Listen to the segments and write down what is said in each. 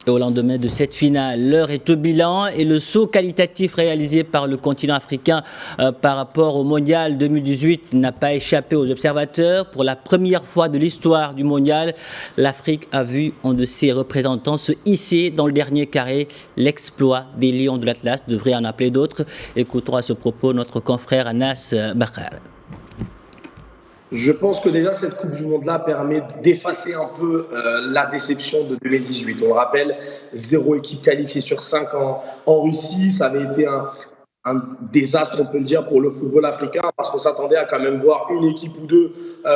Et au lendemain de cette finale, l'heure est au bilan et le saut qualitatif réalisé par le continent africain par rapport au Mondial 2018 n'a pas échappé aux observateurs. Pour la première fois de l'histoire du Mondial, l'Afrique a vu un de ses représentants se hisser dans le dernier carré. L'exploit des Lions de l'Atlas devrait en appeler d'autres. Écoutons à ce propos notre confrère Anas Bakhar. Je pense que déjà cette Coupe du Monde-là permet d'effacer un peu la déception de 2018. On le rappelle, 0 équipe qualifiée sur 5 en Russie. Ça avait été un désastre, on peut le dire, pour le football africain, parce qu'on s'attendait à quand même voir une équipe ou deux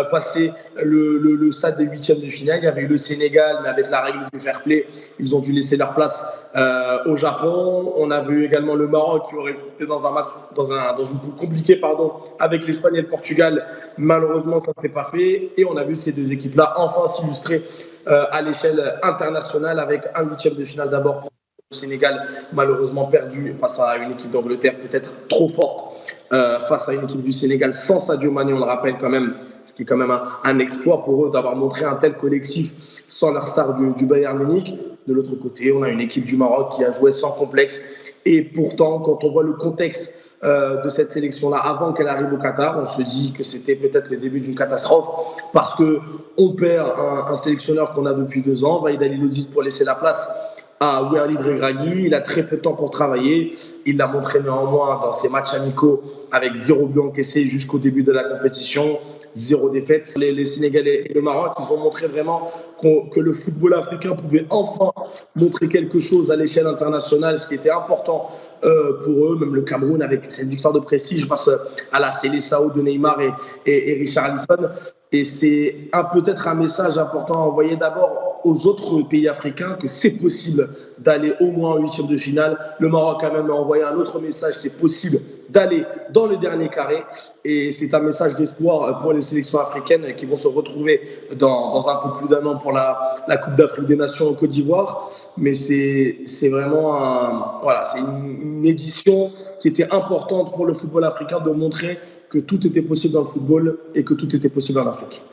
passer le stade des huitièmes de finale. Il y avait eu le Sénégal, mais avec la règle du fair play, ils ont dû laisser leur place au Japon. On a vu également le Maroc qui aurait été dans un match, dans une poule compliquée, avec l'Espagne et le Portugal. Malheureusement, ça ne s'est pas fait. Et on a vu ces deux équipes-là enfin s'illustrer à l'échelle internationale avec un huitième de finale d'abord pour le Sénégal, malheureusement perdu face à une équipe d'Angleterre peut-être trop forte, face à une équipe du Sénégal sans Sadio Mané, on le rappelle quand même, ce qui est quand même un exploit pour eux d'avoir montré un tel collectif sans leur star du Bayern Munich. De l'autre côté, on a une équipe du Maroc qui a joué sans complexe. Et pourtant, quand on voit le contexte de cette sélection-là avant qu'elle arrive au Qatar, on se dit que c'était peut-être le début d'une catastrophe parce qu'on perd un sélectionneur qu'on a depuis 2 ans, Walid Halilhodžić, pour laisser la place à Walid Regragui. Il a très peu de temps pour travailler. Il l'a montré néanmoins dans ses matchs amicaux avec 0 but encaissé jusqu'au début de la compétition, 0 défaite. Les Sénégalais et le Maroc, ils ont montré vraiment que le football africain pouvait enfin montrer quelque chose à l'échelle internationale, ce qui était important pour eux. Même le Cameroun avec cette victoire de prestige face à la Seleção de Neymar et Richarlison. Et c'est peut-être un message important à envoyer d'abord aux autres pays africains que c'est possible d'aller au moins en huitième de finale. Le Maroc a même envoyé un autre message, c'est possible d'aller dans le dernier carré. Et c'est un message d'espoir pour les sélections africaines qui vont se retrouver dans un peu plus d'1 an pour la Coupe d'Afrique des Nations en Côte d'Ivoire. Mais c'est vraiment c'est une édition qui était importante pour le football africain de montrer que tout était possible dans le football et que tout était possible en Afrique.